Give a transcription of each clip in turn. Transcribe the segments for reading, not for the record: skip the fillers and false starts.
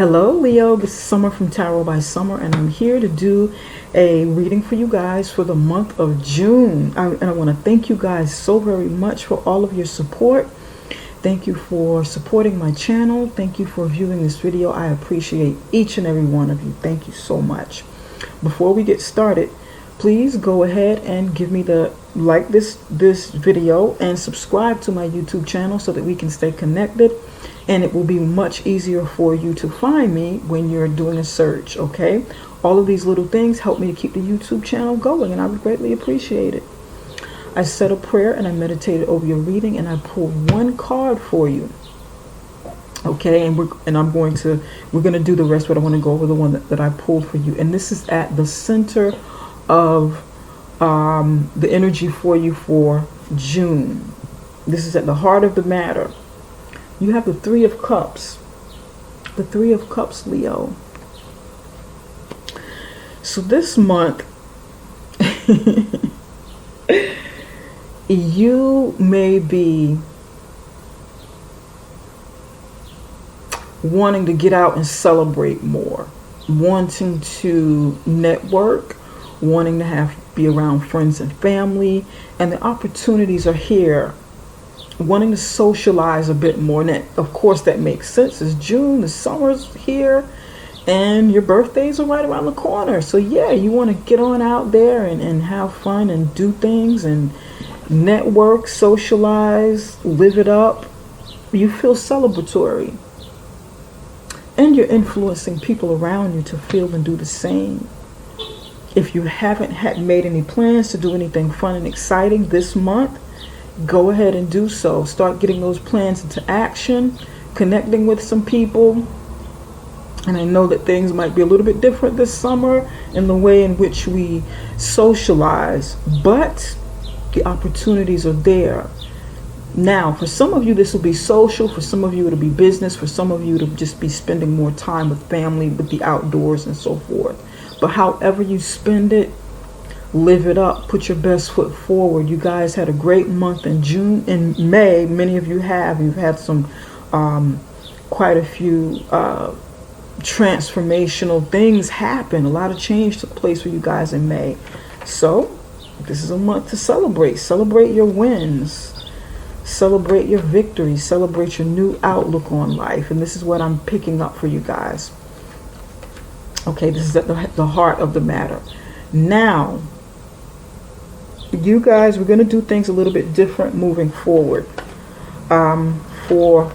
Hello Leo, this is Summer from Tarot by Summer, and I'm here to do a reading for you guys for the month of June. And I want to thank you guys so very much for all of your support. Thank you for supporting my channel. Thank you for viewing this video. I appreciate each and every one of you. Thank you so much. Before we get started, please go ahead and give me the like this video and subscribe to my YouTube channel so that we can stay connected. And it will be much easier for you to find me when you're doing a search, okay? All of these little things help me to keep the YouTube channel going, and I would greatly appreciate it. I said a prayer and I meditated over your reading, and I pulled one card for you, okay? And we're gonna do the rest, but I want to go over the one that I pulled for you. And this is at the center of the energy for you for June. This is at the heart of the matter. You have the Three of Cups. The Three of Cups, Leo. So this month, you may be wanting to get out and celebrate more, wanting to network, wanting to be around friends and family, and the opportunities are here. Wanting to socialize a bit more, and of course that makes sense. It's June, the summer's here, and your birthdays are right around the corner. So yeah, you want to get on out there and have fun and do things and network, socialize, live it up. You feel celebratory, and you're influencing people around you to feel and do the same. If you haven't made any plans to do anything fun and exciting this month, go ahead and do so. Start getting those plans into action, connecting with some people. And I know that things might be a little bit different this summer in the way in which we socialize, but the opportunities are there. Now, for some of you, this will be social. For some of you, it'll be business. For some of you, it'll just be spending more time with family, with the outdoors and so forth. But however you spend it, live it up. Put your best foot forward. You guys had a great month in June. In May, many of you you've had some quite a few transformational things happen. A lot of change took place for you guys in May. So this is a month to celebrate. Celebrate your wins. Celebrate your victories. Celebrate your new outlook on life. And this is what I'm picking up for you guys. Okay, this is at the heart of the matter. Now, you guys, we're going to do things a little bit different moving forward. For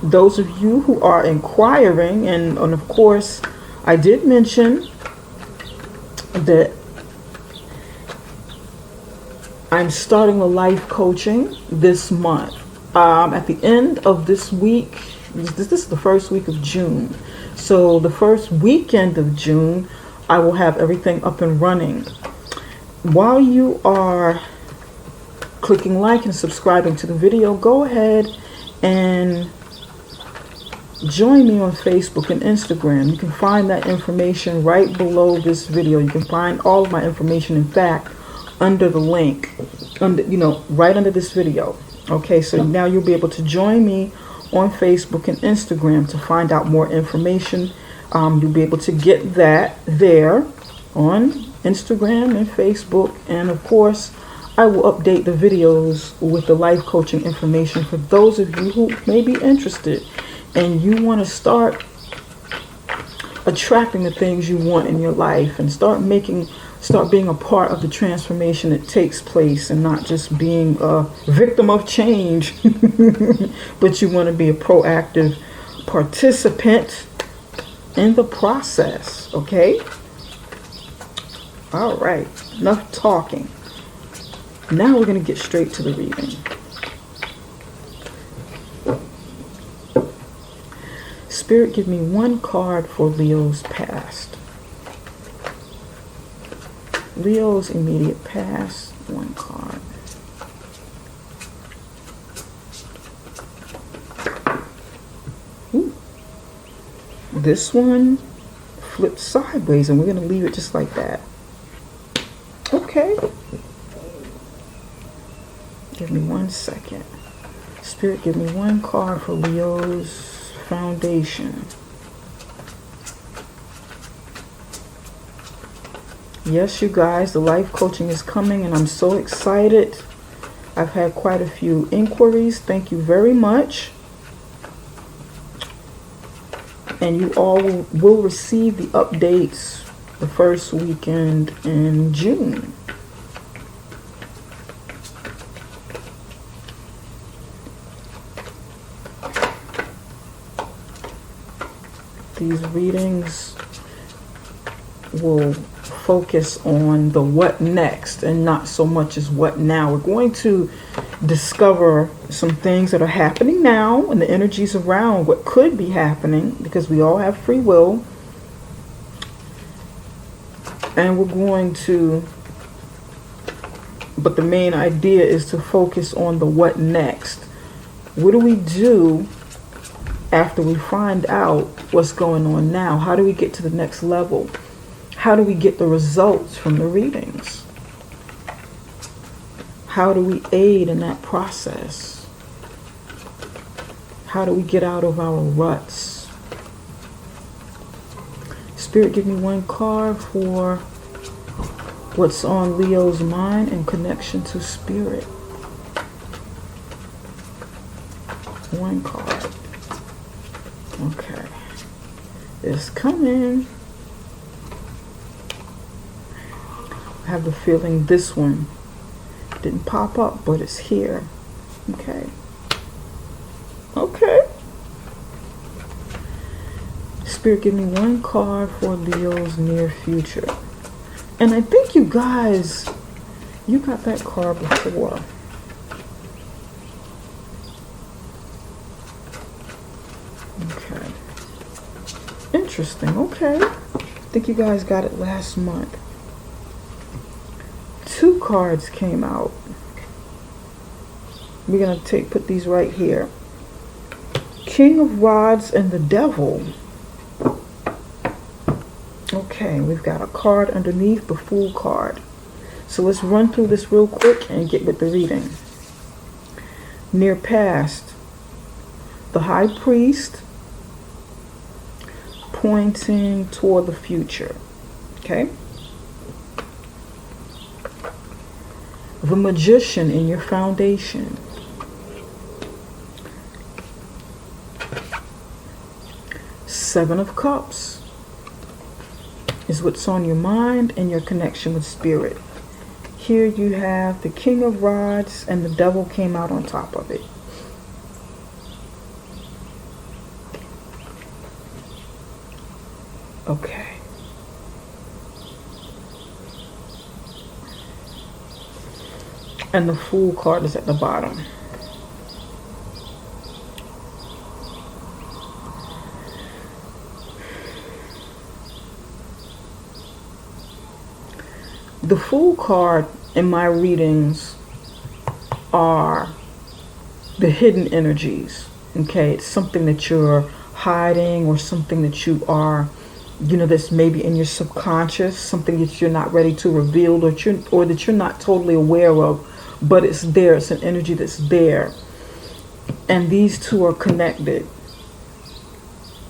those of you who are inquiring, and of course, I did mention that I'm starting the life coaching this month. At the end of this week, this is the first week of June. So the first weekend of June, I will have everything up and running. While you are clicking like and subscribing to the video, go ahead and join me on Facebook and Instagram. You can find that information right below this video. You can find all of my information, in fact, under the link, right under this video. Okay, so now you'll be able to join me on Facebook and Instagram to find out more information. You'll be able to get that there on Instagram and Facebook, and of course I will update the videos with the life coaching information for those of you who may be interested and you want to start attracting the things you want in your life and start being a part of the transformation that takes place, and not just being a victim of change but you want to be a proactive participant in the process. Okay, all right, enough talking. Now we're going to get straight to the reading. Spirit, give me one card for Leo's past. Leo's immediate past, one card. Ooh. This one flipped sideways, and we're going to leave it just like that. Okay. Give me 1 second. Spirit, give me one card for Leo's foundation. Yes, you guys, the life coaching is coming and I'm so excited. I've had quite a few inquiries. Thank you very much. And you all will receive the updates the first weekend in June. These readings will focus on the what next and not so much as what now. We're going to discover some things that are happening now and the energies around what could be happening, because we all have free will. And we're going to, but the main idea is to focus on the what next. What do we do after we find out what's going on now? How do we get to the next level? How do we get the results from the readings? How do we aid in that process? How do we get out of our ruts? Spirit, give me one card for what's on Leo's mind in connection to spirit. One card. Okay. It's coming. I have the feeling this one didn't pop up, but it's here. Okay. Okay. Spirit, give me one card for Leo's near future. And I think you guys, you got that card before. Okay. Interesting. Okay. I think you guys got it last month. Two cards came out. We're going to put these right here. King of Rods and the Devil. Okay, we've got a card underneath the Fool card. So let's run through this real quick and get with the reading. Near past, the High Priest pointing toward the future. Okay? The Magician in your foundation. Seven of Cups is what's on your mind and your connection with spirit. Here you have the King of Rods and the Devil came out on top of it. Okay. And the Fool card is at the bottom. The Fool card in my readings are the hidden energies. Okay, it's something that you're hiding or something that you are, that's maybe in your subconscious, something that you're not ready to reveal or that you're not totally aware of, but it's there. It's an energy that's there. And these two are connected.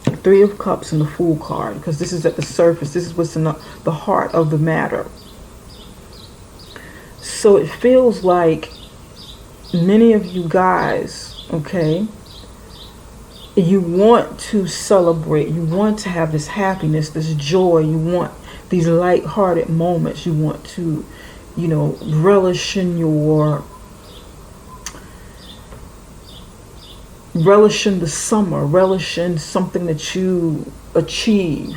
Three of Cups and the Fool card, because this is at the surface. This is what's in the heart of the matter. So it feels like many of you guys, okay, you want to celebrate. You want to have this happiness, this joy. You want these light-hearted moments. You want to, relish in the summer, relish in something that you achieve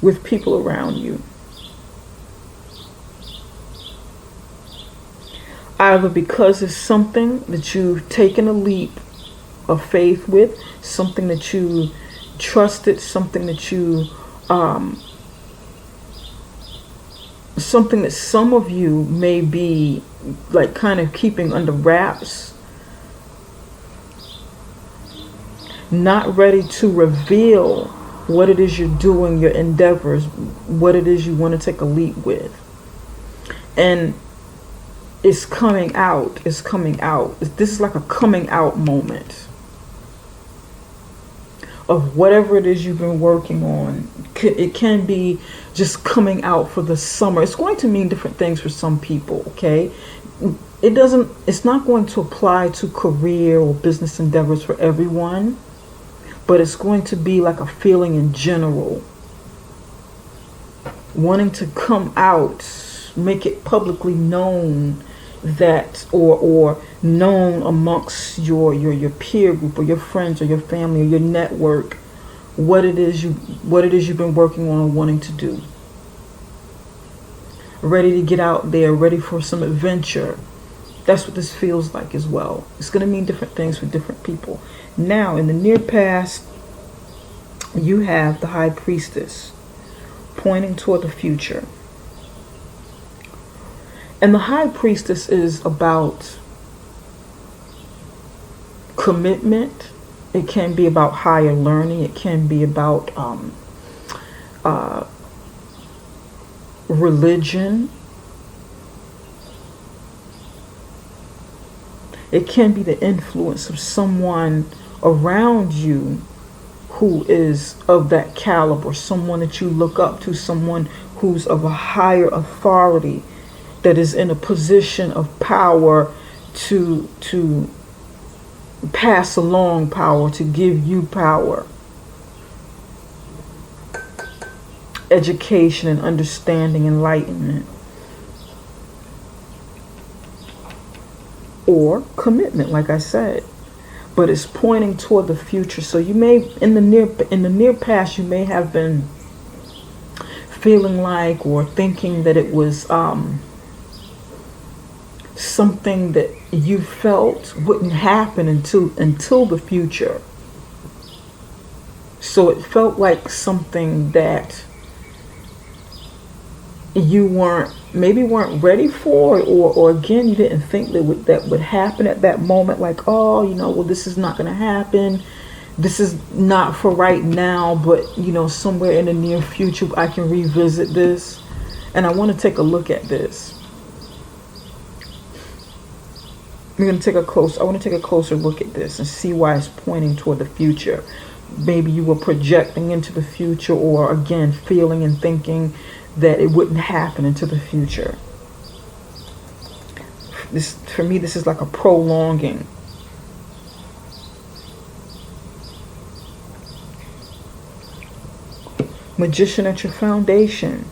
with people around you. Either because it's something that you've taken a leap of faith with, something that you trusted, something that you, something that some of you may be like kind of keeping under wraps, not ready to reveal what it is you're doing, your endeavors, what it is you want to take a leap with. And it's coming out. It's coming out. This is like a coming out moment. of whatever it is you've been working on. It can be just coming out for the summer. It's going to mean different things for some people, okay? It's not going to apply to career or business endeavors for everyone, but it's going to be like a feeling in general. Wanting to come out, make it publicly known that, or known amongst your peer group or your friends or your family or your network, what it is you've been working on and wanting to do. Ready to get out there, ready for some adventure. That's what this feels like as well. It's going to mean different things for different people. Now, in the near past, you have the High Priestess pointing toward the future. And the High Priestess is about commitment. It can be about higher learning. It can be about religion. It can be the influence of someone around you who is of that caliber, someone that you look up to, someone who's of a higher authority, that is in a position of power to pass along power, to give you power. Education and understanding, enlightenment. Or commitment, like I said. But it's pointing toward the future. So you may, in the near past, you may have been feeling like or thinking that it was something that you felt wouldn't happen until the future. So it felt like something that you weren't ready for, or again, you didn't think that would happen at that moment. Like, oh, well, this is not going to happen. This is not for right now, but somewhere in the near future, I can revisit this. And I want to take a look at this. I want to take a closer look at this and see why it's pointing toward the future. Maybe you were projecting into the future, or again, feeling and thinking that it wouldn't happen into the future. For me, this is like a prolonging. Magician at your foundation.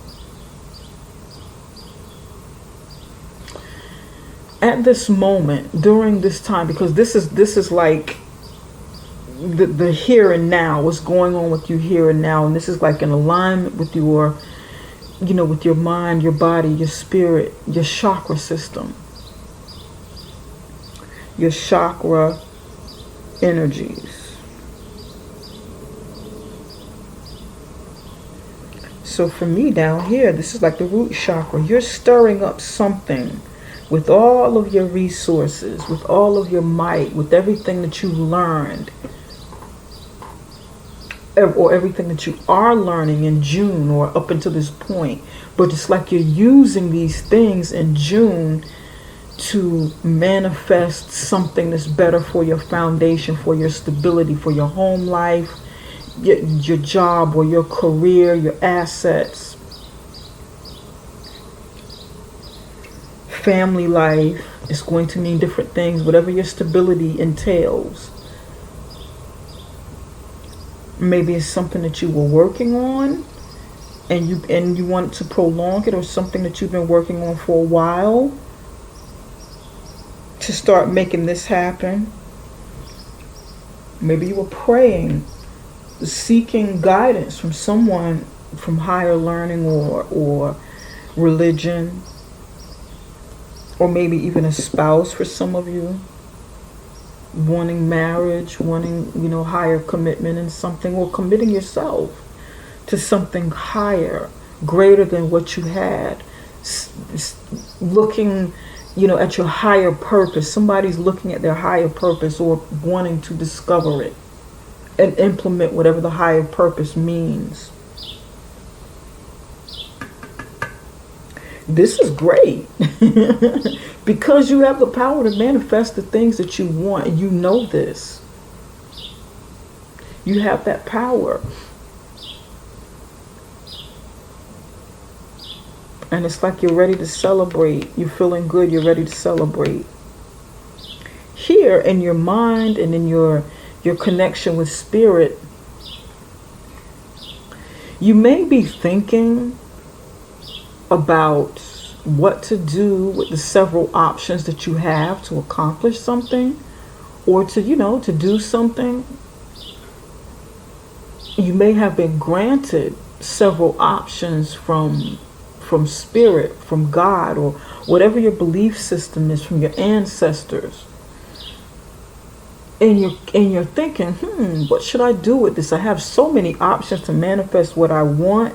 At this moment, during this time, because this is like the here and now, what's going on with you here and now, and this is like in alignment with your with your mind, your body, your spirit, your chakra system, your chakra energies. So for me down here, this is like the root chakra. You're stirring up something with all of your resources, with all of your might, with everything that you learned, or everything that you are learning in June or up until this point. But it's like you're using these things in June to manifest something that's better for your foundation, for your stability, for your home life, your job or your career, your assets, family life. Is going to mean different things, whatever your stability entails. Maybe it's something that you were working on and you want to prolong it, or something that you've been working on for a while to start making this happen. Maybe you were praying, seeking guidance from someone from higher learning or religion, or maybe even a spouse for some of you. Wanting marriage, wanting, higher commitment in something, or committing yourself to something higher, greater than what you had. Looking, at your higher purpose. Somebody's looking at their higher purpose, or wanting to discover it and implement whatever the higher purpose means. This is great because you have the power to manifest the things that you want, and you know this. You have that power. And it's like you're ready to celebrate. You're feeling good. You're ready to celebrate. Here in your mind and in your connection with spirit, you may be thinking about what to do with the several options that you have to accomplish something, or to, to do something. You may have been granted several options from spirit, from God, or whatever your belief system is, from your ancestors. And you're thinking, what should I do with this? I have so many options to manifest what I want.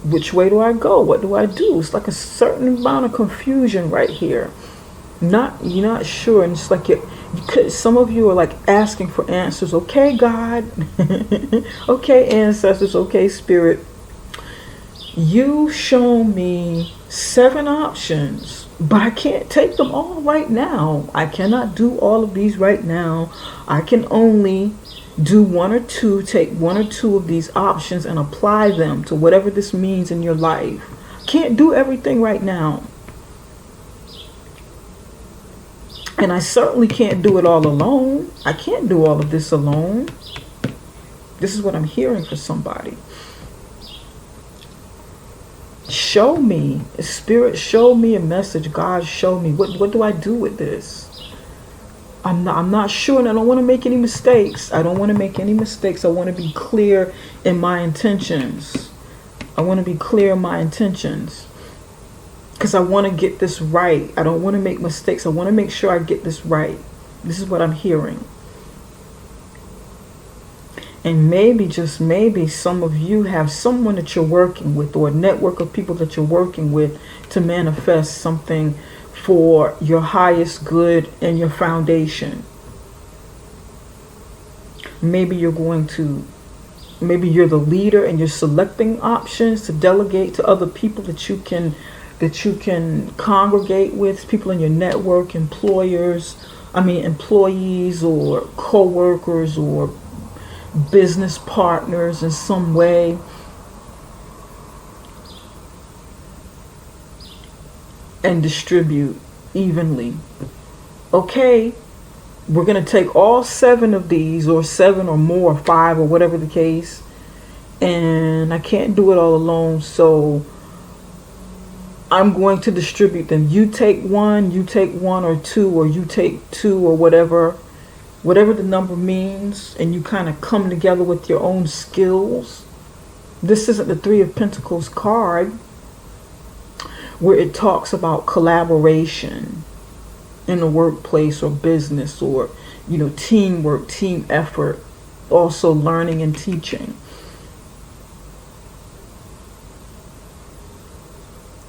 Which way do I go? What do I do? It's like a certain amount of confusion right here. You're not sure, and it's like some of you are like asking for answers. Okay, God. Okay, ancestors. Okay, spirit. You show me 7 options, but I can't take them all right now. I cannot do all of these right now. I can only do 1 or 2, take 1 or 2 of these options and apply them to whatever this means in your life. Can't do everything right now. And I certainly can't do it all alone. I can't do all of this alone. This is what I'm hearing for somebody. Show me, Spirit, show me a message. God, show me. What do I do with this? I'm not sure, and I don't want to make any mistakes. I don't want to make any mistakes. I want to be clear in my intentions. I want to be clear in my intentions. Because I want to get this right. I don't want to make mistakes. I want to make sure I get this right. This is what I'm hearing. And maybe, just maybe, some of you have someone that you're working with, or a network of people that you're working with to manifest something for your highest good and your foundation. Maybe you're the leader and you're selecting options to delegate to other people that you can congregate with, people in your network, employees or co-workers or business partners in some way. And distribute evenly. Okay, we're going to take all 7 of these, or 7 or more, or 5, or whatever the case, and I can't do it all alone, so I'm going to distribute them. You take 1 or 2, or you take 2, or whatever the number means, and you kind of come together with your own skills. This isn't the 3 of Pentacles card, where it talks about collaboration in the workplace or business, or teamwork, team effort, also learning and teaching.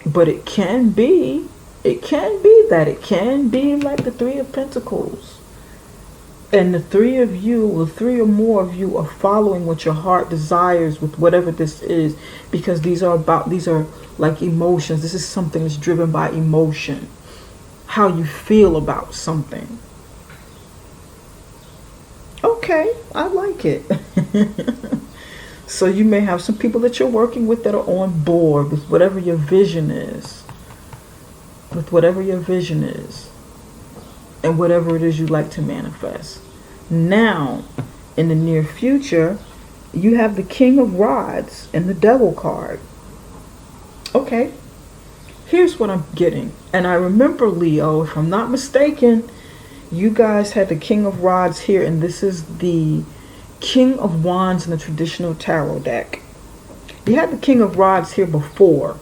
But it can be like the 3 of Pentacles. And the 3 of you, or 3 or more of you, are following what your heart desires with whatever this is, because these are like emotions. This is something that's driven by emotion. How you feel about something. Okay, I like it. So you may have some people that you're working with that are on board with whatever your vision is. And whatever it is you'd like to manifest. Now, in the near future, you have the King of Rods and the Devil card. Okay, here's what I'm getting. And I remember, Leo, if I'm not mistaken, you guys had the King of Rods here, and this is the King of Wands in the traditional tarot deck. You had the King of Rods here before.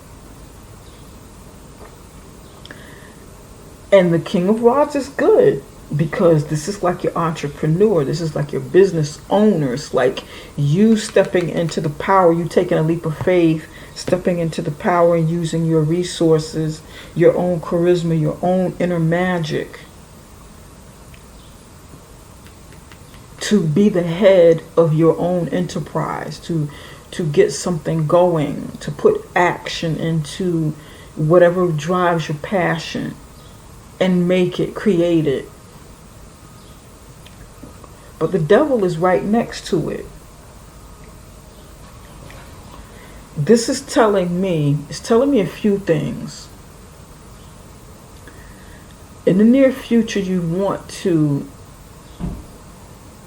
And the King of Rods is good, because this is like your entrepreneur. This is like your business owner. It's like you stepping into the power, you taking a leap of faith, stepping into the power and using your resources, your own charisma, your own inner magic to be the head of your own enterprise, to get something going, to put action into whatever drives your passion. and make it, create it. But the devil is right next to it. This is telling me a few things. In the near future, you want to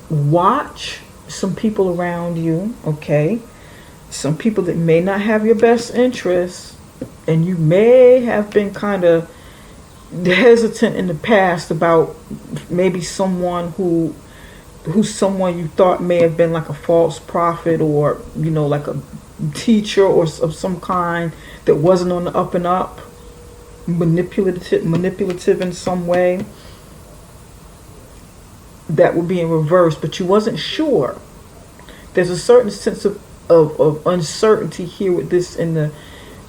watch some people around you, okay? Some people that may not have your best interests, and you may have been kind of hesitant in the past about maybe someone who's someone you thought may have been like a false prophet, or like a teacher or of some kind that wasn't on the up and up, manipulative in some way. That would be in reverse, but you wasn't sure. There's a certain sense of uncertainty here with this in the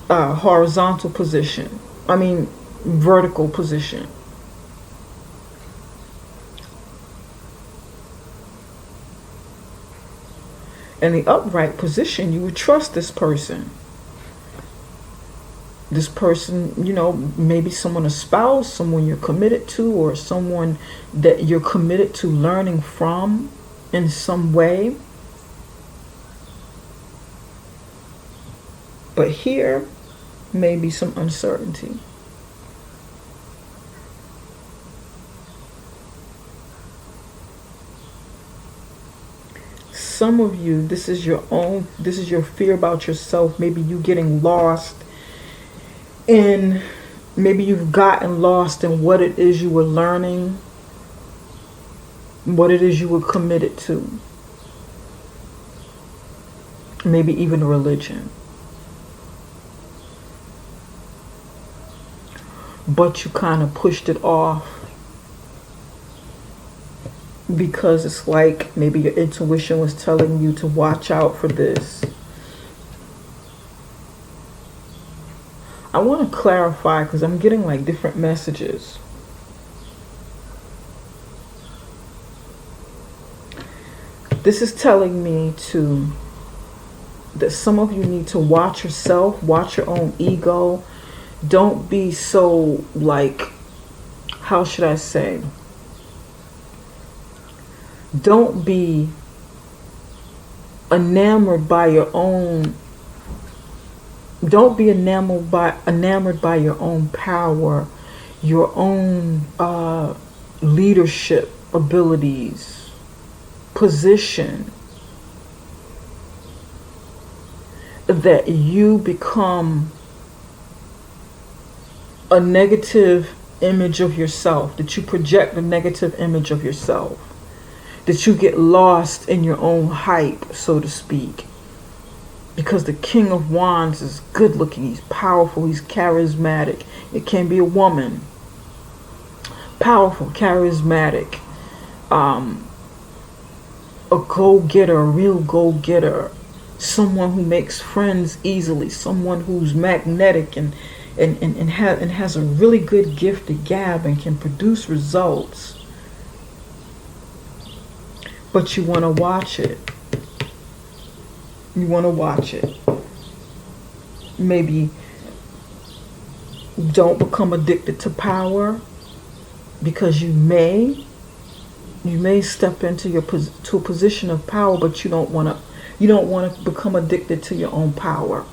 horizontal position. I mean, vertical position. In the upright position, you would trust this person. This person, maybe someone, a spouse, someone you're committed to, or someone that you're committed to learning from in some way. But here may be some uncertainty. Some of you, this is your fear about yourself. Maybe you getting lost in, maybe you've gotten lost in what it is you were learning, what it is you were committed to. Maybe even religion. But you kind of pushed it off because it's like maybe your intuition was telling you to watch out for this. I want to clarify because I'm getting like different messages. This is telling me that some of you need to watch yourself, watch your own ego. Don't be so how should I say? Don't be enamored by your own. Don't be enamored by your own power, your own leadership abilities, position. That you become a negative image of yourself, that you project a negative image of yourself, that you get lost in your own hype, so to speak. Because the King of Wands is good looking, he's powerful, he's charismatic. It can be a woman. Powerful, charismatic, a go-getter, a real go-getter. Someone who makes friends easily, someone who's magnetic and has a really good gift to gab and can produce results. But you want to watch it. You want to watch it. Maybe don't become addicted to power, because you may step into to a position of power, but you don't want to become addicted to your own power.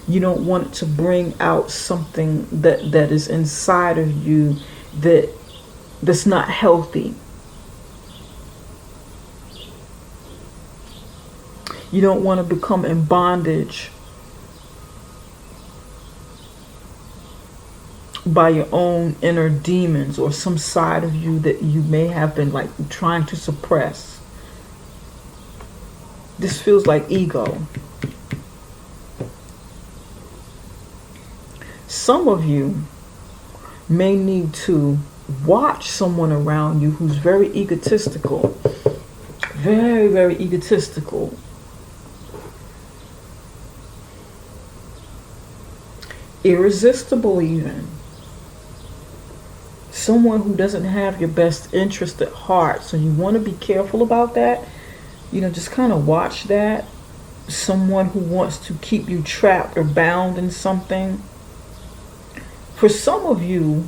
You don't want it to bring out something that is inside of you that's not healthy. You don't want to become in bondage by your own inner demons or some side of you that you may have been trying to suppress. This feels like ego. Some of you may need to watch someone around you who's very egotistical. Very, very egotistical. Irresistible even. Someone who doesn't have your best interest at heart. So you want to be careful about that. Just kind of watch that. Someone who wants to keep you trapped or bound in something. For some of you,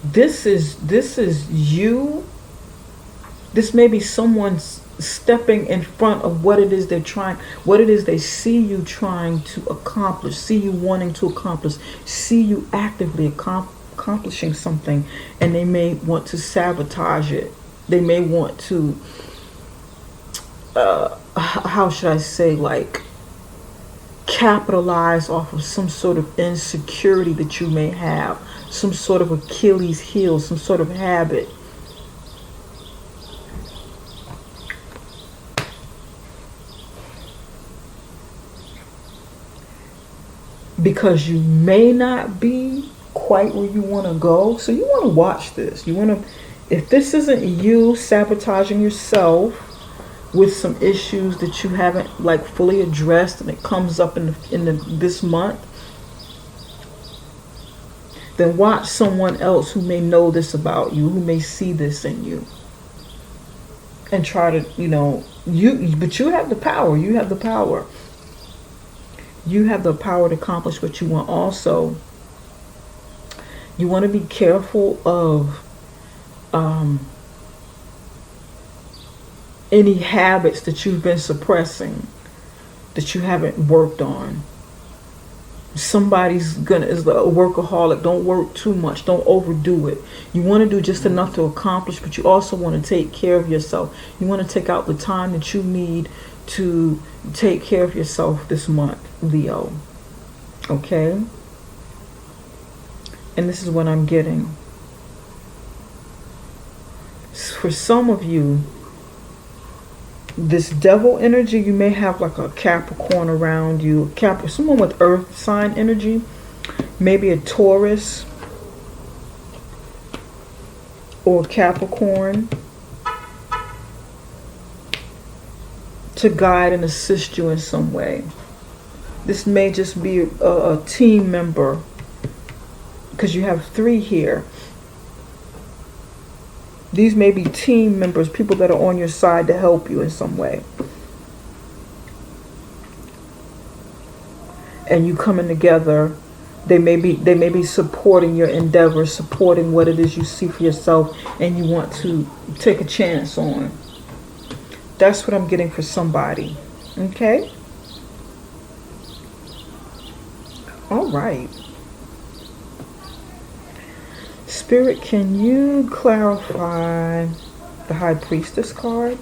This is you. This may be someone stepping in front of what it is they're trying, what it is they see you trying to accomplish, see you wanting to accomplish, see you actively accomplishing something, and they may want to sabotage it. They may want to, how should I say, like, capitalize off of some sort of insecurity that you may have, some sort of Achilles heel, some sort of habit. Because you may not be quite where you want to go. So you want to watch this. You want to, if this isn't you sabotaging yourself with some issues that you haven't like fully addressed, and it comes up in this month, then watch someone else who may know this about you, who may see this in you, and try to, but you have the power. You have the power. You have the power to accomplish what you want. Also, you want to be careful of any habits that you've been suppressing, that you haven't worked on. Somebody's is a workaholic. Don't work too much. Don't overdo it. You want to do just enough to accomplish, but you also want to take care of yourself. You want to take out the time that you need to take care of yourself this month, Leo. Okay? And this is what I'm getting. For some of you, this devil energy, you may have like a Capricorn around you, someone with earth sign energy, maybe a Taurus or Capricorn, to guide and assist you in some way. This may just be a team member, because you have 3 here. These may be team members, people that are on your side to help you in some way. And you coming together, they may be supporting your endeavors, supporting what it is you see for yourself and you want to take a chance on. That's what I'm getting for somebody. Okay? All right. Spirit, can you clarify the High Priestess card?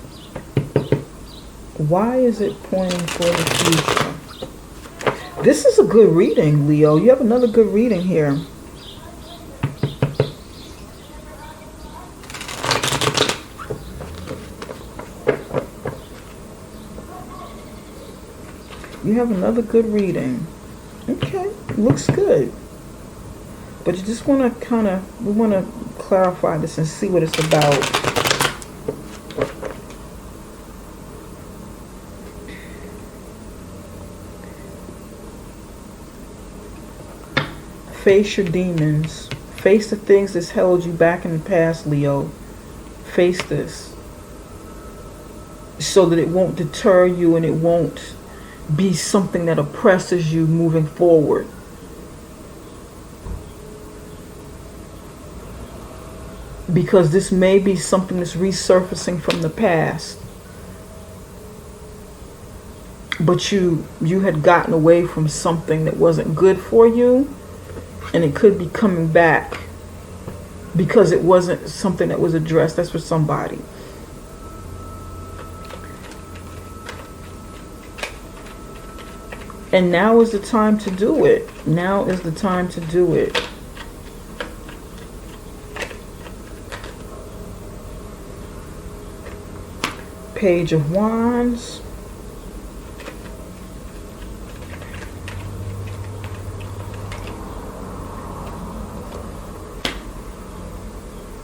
Why is it pointing for the future? This is a good reading, Leo. You have another good reading here. You have another good reading. Okay, looks good. But you just want to we want to clarify this and see what it's about. Face your demons. Face the things that's held you back in the past, Leo. Face this. So that it won't deter you and it won't be something that oppresses you moving forward. Because this may be something that's resurfacing from the past. But you had gotten away from something that wasn't good for you, and it could be coming back because it wasn't something that was addressed. That's for somebody. And now is the time to do it. Now is the time to do it. Page of Wands.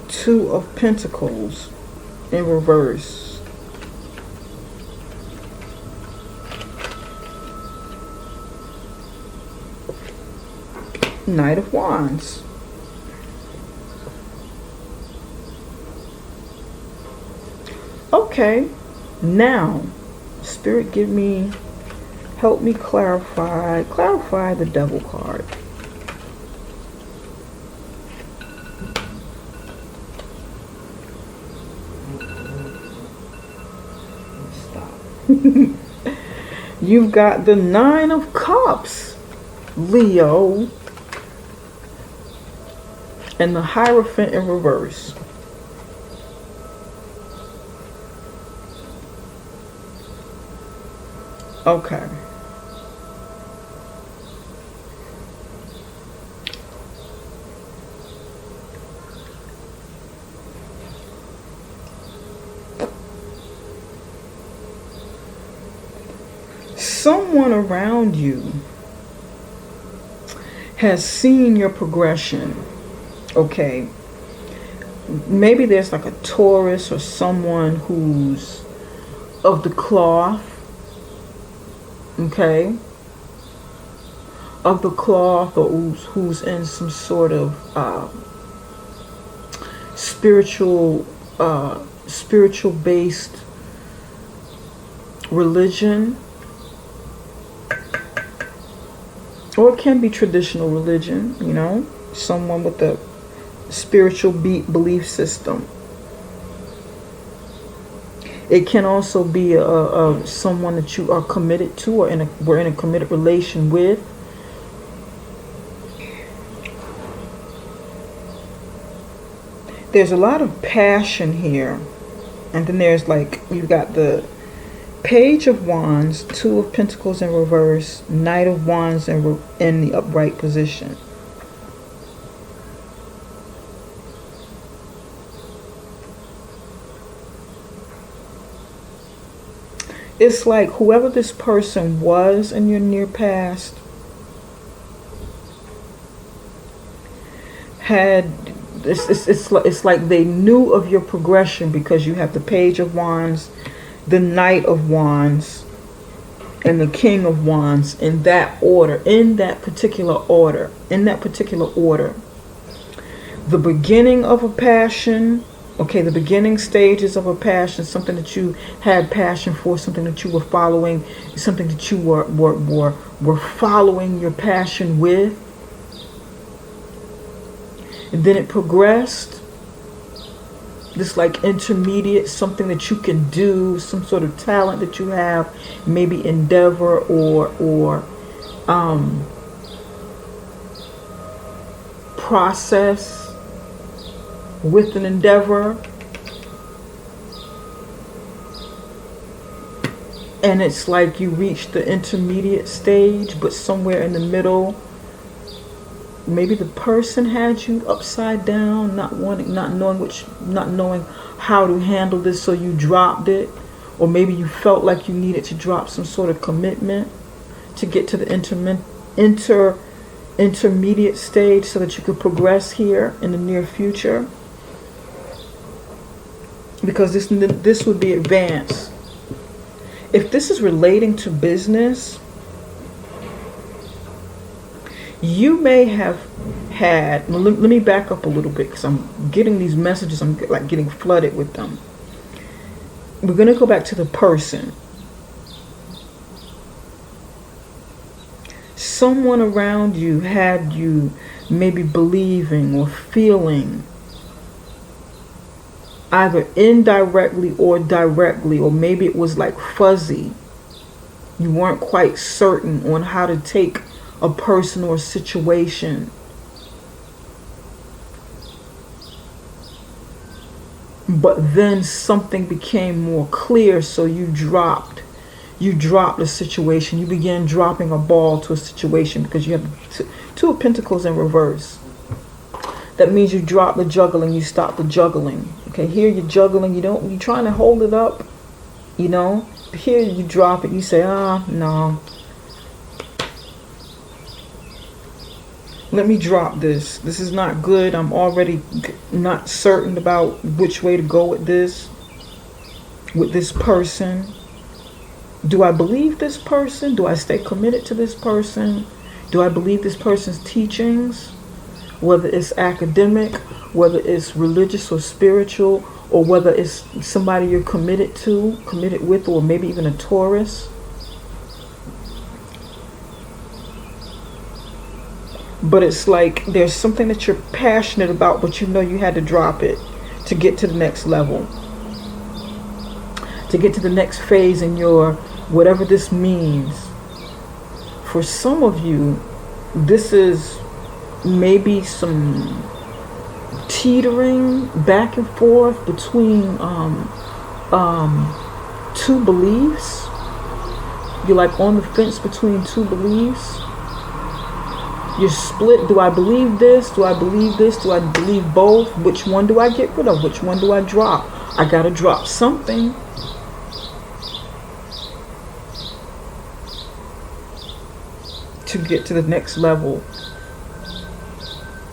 Two of Pentacles in reverse. Knight of Wands. Okay, now, Spirit, help me clarify the Devil card. You've got the Nine of Cups, Leo, and the Hierophant in reverse. Okay. Someone around you has seen your progression. Okay. Maybe there's like a Taurus or someone who's of the cloth. Okay. Of the cloth, or who's in some sort of spiritual based religion. Or it can be traditional religion, you know, someone with a spiritual belief system. It can also be someone that you are committed to, or we're in a committed relation with. There's a lot of passion here. And then there's like, you've got the Page of Wands, Two of Pentacles in reverse, Knight of Wands in the upright position. It's like whoever this person was in your near past had, it's like they knew of your progression, because you have the Page of Wands, the Knight of Wands, and the King of Wands in that order, in that particular order. The beginning of a passion, okay, the beginning stages of a passion, something that you had passion for, something that you were following, something that you were following your passion with. And then it progressed. This like intermediate, something that you can do, some sort of talent that you have, maybe endeavor or process with an endeavor. And it's like you reach the intermediate stage, but somewhere in the middle, maybe the person had you upside down, not knowing how to handle this, so you dropped it. Or maybe you felt like you needed to drop some sort of commitment to get to the intermediate stage so that you could progress here in the near future. Because this would be advanced. If this is relating to business, you may have had, let me back up a little bit, because I'm getting these messages, I'm like getting flooded with them. We're going to go back to the person. Someone around you had you maybe believing or feeling, either indirectly or directly, or maybe it was like fuzzy. You weren't quite certain on how to take a person or a situation. But then something became more clear, so you dropped the situation. You began dropping a ball to a situation, because you have Two of Pentacles in reverse. That means you drop the juggling, you stop the juggling. Okay, here you're juggling, you're trying to hold it up, you know. Here you drop it, you say, no. Let me drop this. This is not good. I'm already not certain about which way to go with this person. Do I believe this person? Do I stay committed to this person? Do I believe this person's teachings? Whether it's academic, whether it's religious or spiritual, or whether it's somebody you're committed with, or maybe even a Taurus. But it's like there's something that you're passionate about, but you know you had to drop it to get to the next level, to get to the next phase in your whatever this means. For some of you, this is maybe some teetering back and forth between two beliefs. You're like on the fence between two beliefs. You're split. Do I believe this? Do I believe this? Do I believe both? Which one do I get rid of? Which one do I drop? I gotta drop something. To get to the next level.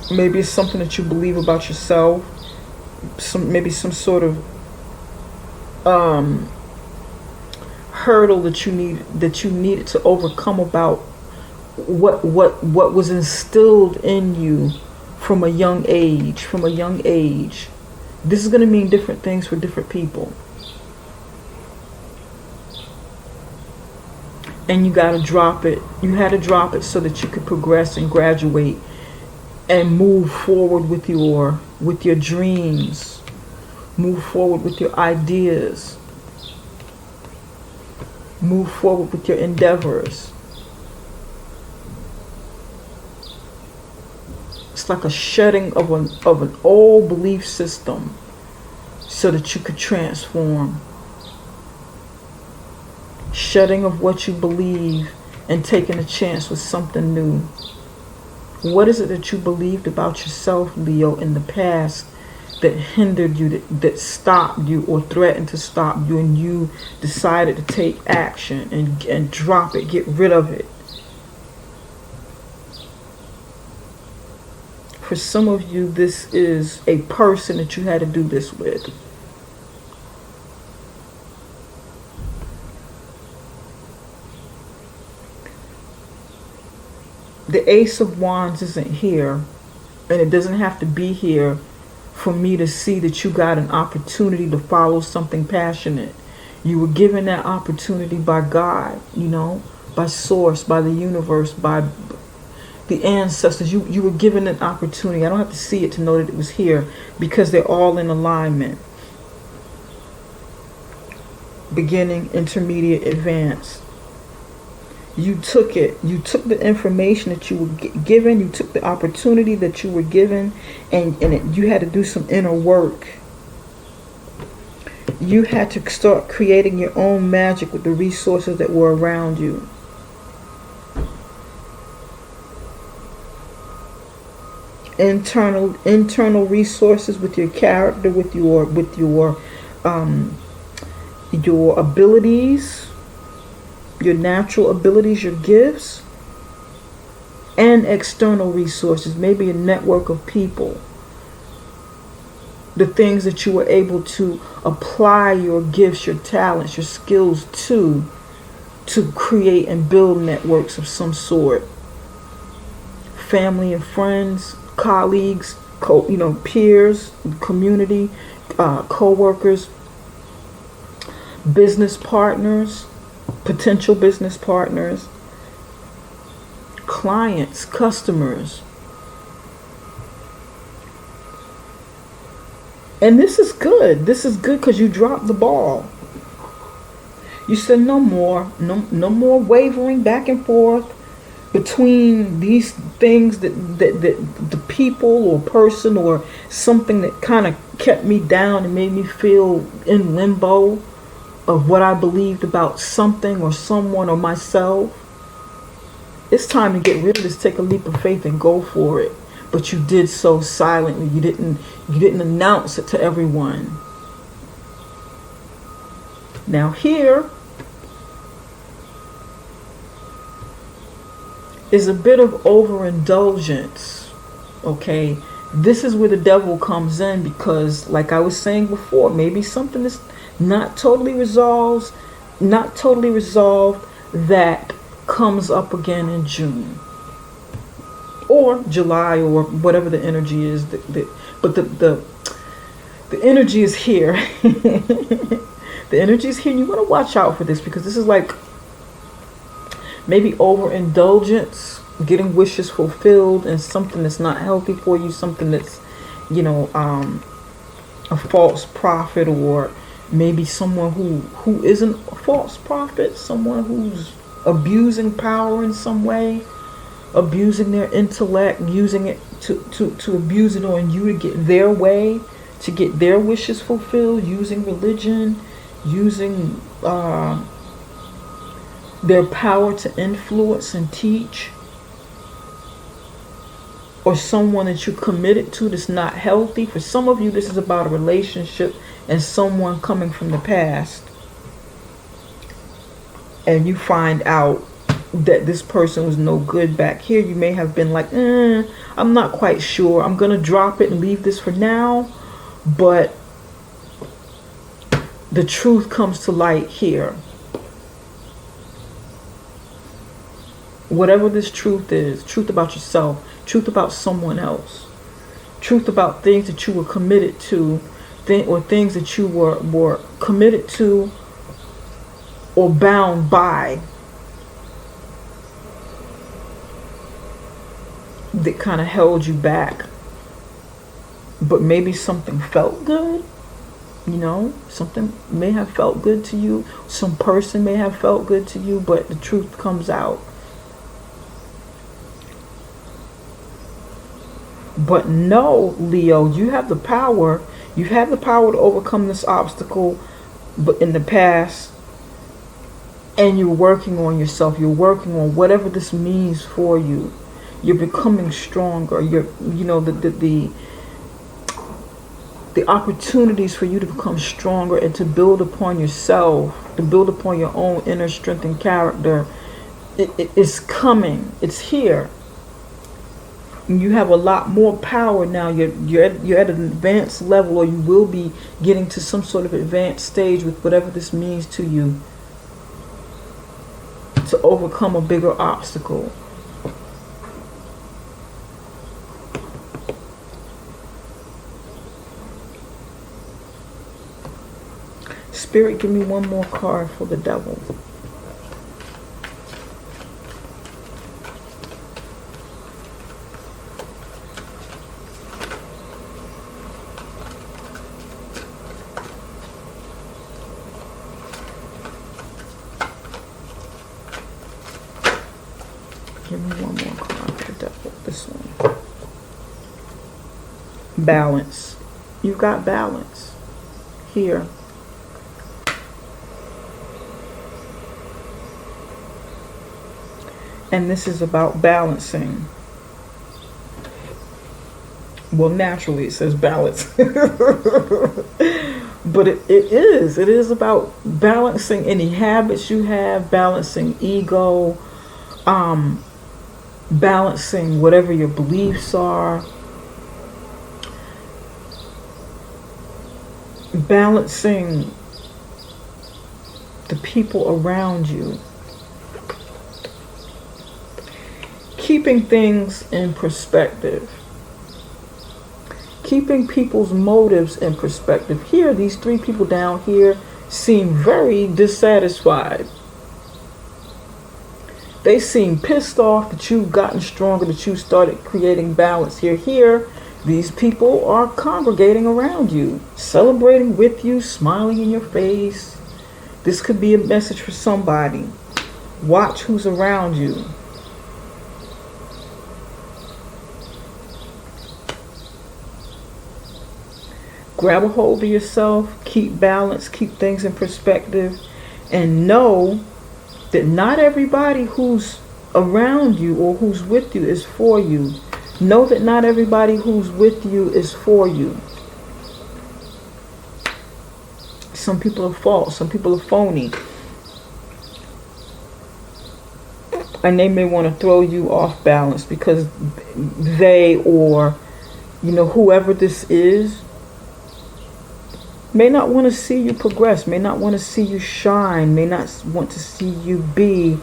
Maybe it's something that you believe about yourself. Maybe some sort of hurdle that you needed to overcome about what was instilled in you from a young age. This is going to mean different things for different people. And you got to drop it. You had to drop it so that you could progress and graduate and move forward with your dreams. Move forward with your ideas. Move forward with your endeavors. It's like a shedding of an old belief system so that you could transform. Shedding of what you believe and taking a chance with something new. What is it that you believed about yourself, Leo, in the past that hindered you, that stopped you or threatened to stop you, and you decided to take action and drop it, get rid of it? For some of you, this is a person that you had to do this with. The Ace of Wands isn't here, and it doesn't have to be here for me to see that you got an opportunity to follow something passionate. You were given that opportunity by God, by Source, by the universe, by the ancestors. You were given an opportunity. I don't have to see it to know that it was here, because they're all in alignment. Beginning, intermediate, advanced. You took it. You took the information that you were given. You took the opportunity that you were given, and you had to do some inner work. You had to start creating your own magic with the resources that were around you. Internal resources with your character, with your abilities, your natural abilities, your gifts, and external resources, maybe a network of people. The things that you were able to apply your gifts, your talents, your skills to create and build networks of some sort. Family and friends, colleagues, peers, community, co-workers, business partners, potential business partners, clients, customers. And this is good. This is good because you dropped the ball. You said no more wavering back and forth between these things that the people or person or something that kind of kept me down and made me feel in limbo of what I believed about something or someone or myself. It's time to get rid of this. Take a leap of faith and go for it. But you did so silently. You didn't announce it to everyone. Now here is a bit of overindulgence. Okay, this is where the devil comes in, because like I was saying before, maybe something is not totally resolved that comes up again in June or July or whatever the energy is. But the energy is here. The energy is here. And you want to watch out for this, because this is like maybe overindulgence, getting wishes fulfilled, and something that's not healthy for you, something that's a false prophet, or Maybe someone who isn't a false prophet, someone who's abusing power in some way, abusing their intellect, using it to abuse it on you to get their way, to get their wishes fulfilled, using religion, using their power to influence and teach. Or someone that you're committed to that's not healthy. For some of you, this is about a relationship and someone coming from the past. And you find out that this person was no good back here. You may have been like, I'm not quite sure. I'm going to drop it and leave this for now. But the truth comes to light here. Whatever this truth is, truth about yourself, truth about someone else, truth about things that you were committed to, or things that you were committed to or bound by, that kind of held you back. But maybe something felt good, something may have felt good to you, some person may have felt good to you, but the truth comes out. But no, Leo, you have the power. You've had the power to overcome this obstacle, but in the past, and you're working on yourself. You're working on whatever this means for you. You're becoming stronger. The opportunities for you to become stronger and to build upon yourself, to build upon your own inner strength and character, it's coming. It's here. You have a lot more power now. You're at an advanced level, or you will be getting to some sort of advanced stage with whatever this means to you, to overcome a bigger obstacle. Spirit, give me one more card for the devil. Give me one more card for the devil. This one. Balance. You've got balance here. And this is about balancing. Well, naturally it says balance. But it is about balancing any habits you have, balancing ego, balancing whatever your beliefs are, balancing the people around you, keeping things in perspective, keeping people's motives in perspective. Here, these three people down here seem very dissatisfied. They seem pissed off that you've gotten stronger, that you started creating balance here. Here, these people are congregating around you, celebrating with you, smiling in your face. This could be a message for somebody. Watch who's around you. Grab a hold of yourself, keep balance, keep things in perspective, and know that not everybody who's around you or who's with you is for you. Know that not everybody who's with you is for you. Some people are false, some people are phony. And they may want to throw you off balance because they, or whoever this is, may not want to see you progress, may not want to see you shine, may not want to see you be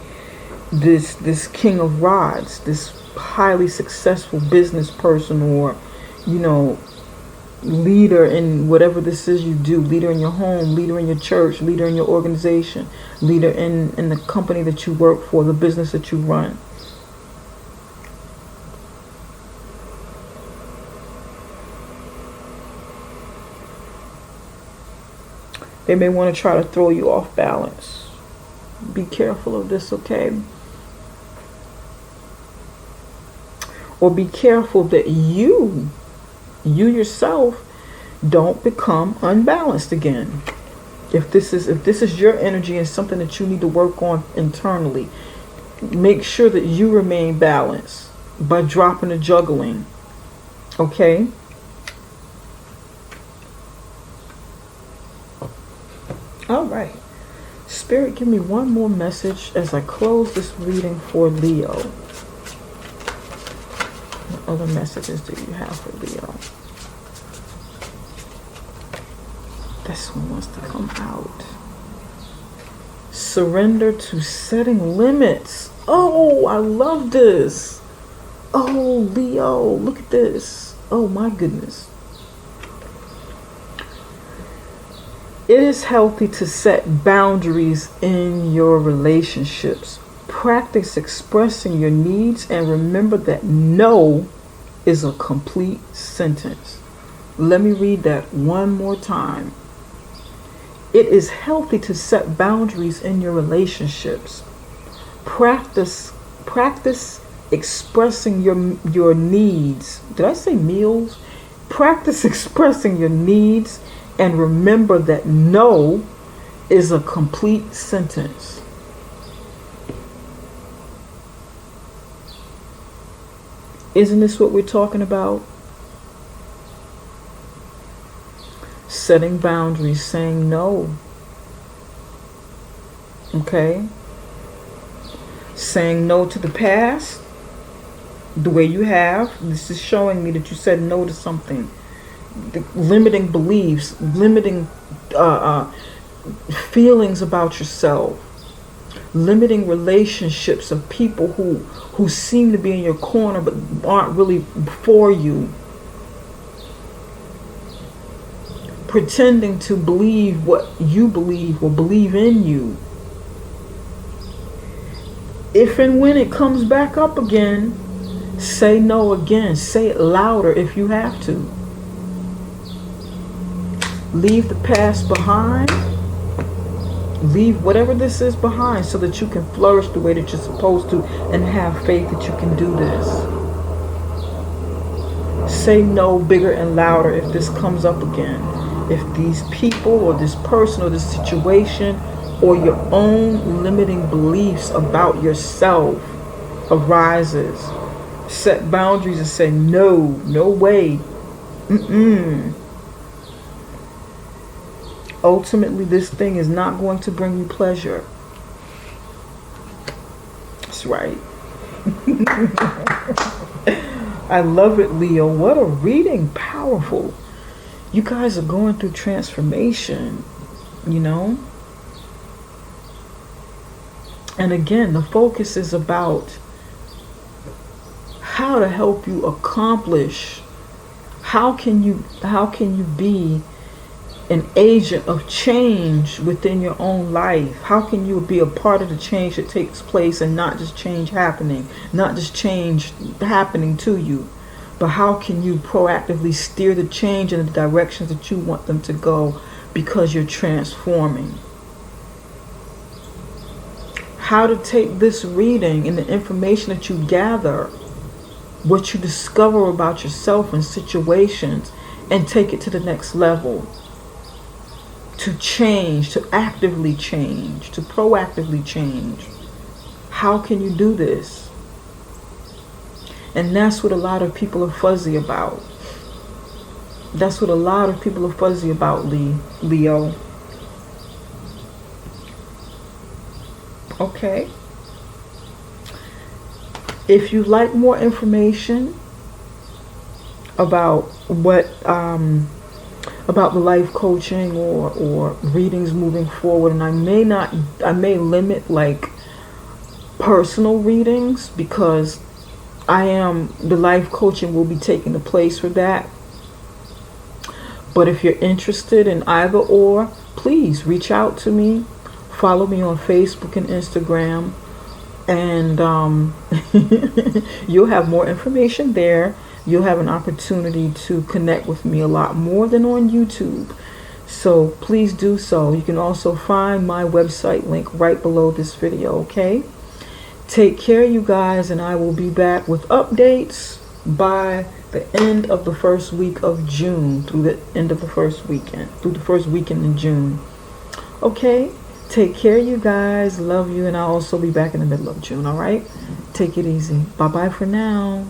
this king of rods, this highly successful business person, or leader in whatever this is you do, leader in your home, leader in your church, leader in your organization, leader in the company that you work for, the business that you run. They may want to try to throw you off balance. Be careful of this, okay? Or be careful that you yourself don't become unbalanced again. If this is your energy and something that you need to work on internally, make sure that you remain balanced by dropping the juggling. Okay? All right. Spirit, give me one more message as I close this reading for Leo. What other messages do you have for Leo? This one wants to come out. Surrender to setting limits. Oh, I love this. Oh, Leo, look at this. Oh, my goodness. It is healthy to set boundaries in your relationships. Practice expressing your needs and remember that no is a complete sentence. Let me read that one more time. It is healthy to set boundaries in your relationships. Practice expressing your needs. Did I say meals? Practice expressing your needs and remember that no is a complete sentence. Isn't this what we're talking about? Setting boundaries, saying no. Okay? Saying no to the past, the way you have. This is showing me that you said no to something. Limiting beliefs, limiting feelings about yourself, limiting relationships of people who seem to be in your corner but aren't really for you. Pretending to believe what you believe or believe in you. If and when it comes back up again, say no again. Say it louder if you have to. Leave the past behind. Leave whatever this is behind so that you can flourish the way that you're supposed to and have faith that you can do this. Say no bigger and louder if this comes up again. If these people or this person or this situation or your own limiting beliefs about yourself arises, set boundaries and say no, no way. Ultimately, this thing is not going to bring you pleasure. That's right. I love it, Leo. What a reading. Powerful. You guys are going through transformation, you know? And again, the focus is about how to help you accomplish. How can you be an agent of change within your own life? How can you be a part of the change that takes place and not just change happening, not just change happening to you, but how can you proactively steer the change in the directions that you want them to go because you're transforming? How to take this reading and the information that you gather, what you discover about yourself and situations, and take it to the next level. To change, to actively change, to proactively change. How can you do this? And that's what a lot of people are fuzzy about. That's what a lot of people are fuzzy about, Leo. Okay. If you'd like more information about what about the life coaching or readings moving forward, and I may limit like personal readings because the life coaching will be taking the place for that. But if you're interested in either or, please reach out to me. Follow me on Facebook and Instagram, and you'll have more information there. You'll have an opportunity to connect with me a lot more than on YouTube. So please do so. You can also find my website link right below this video, okay? Take care, you guys, and I will be back with updates by the end of the first week of June, through the end of the first weekend, through the first weekend in June. Okay? Take care, you guys. Love you, and I'll also be back in the middle of June, all right? Take it easy. Bye-bye for now.